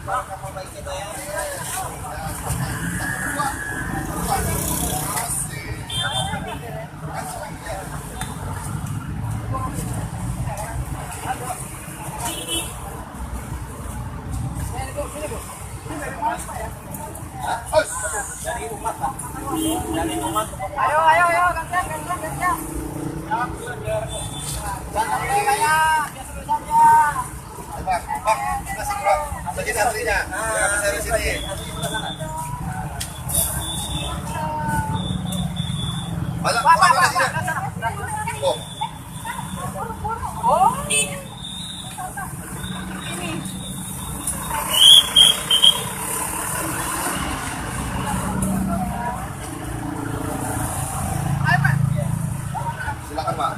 Dari umat Pak. Dari umat. Ayo, gantian. Jangan kayak biasa saja. Bang, kasih Bang. Bagi santrinya. Bisa di sini. Banyak Pak. Oh. Oh. Silakan Pak.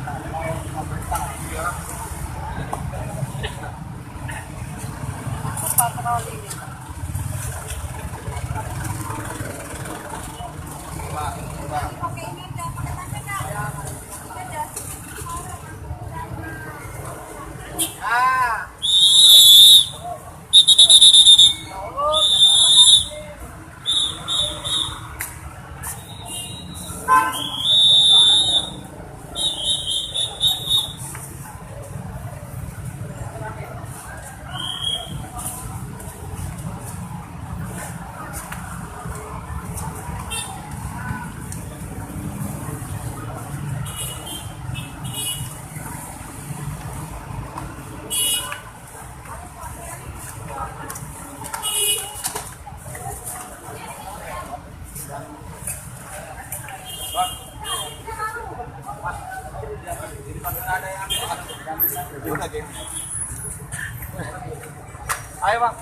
Ayo Bang.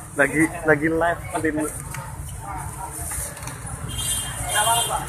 Lagi live nanti dulu. Udah banget Pak.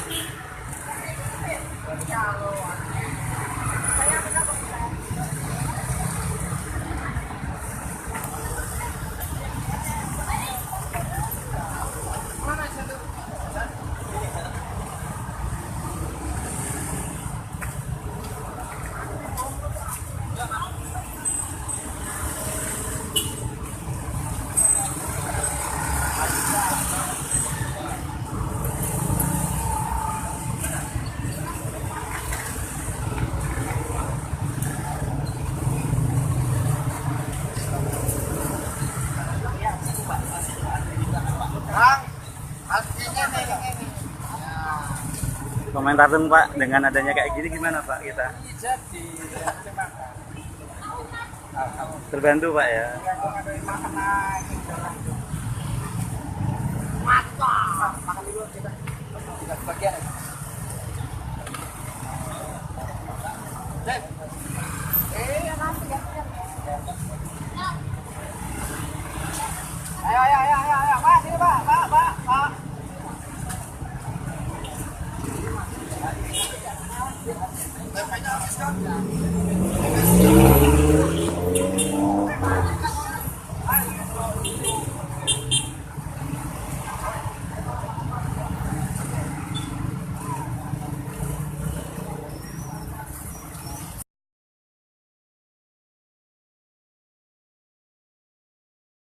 Komentar dong Pak, dengan adanya kayak gini gimana Pak kita? Jadi Terbantu Pak ya. Mantap. Makan dulu kita. kita sebagian. Nanti gantian.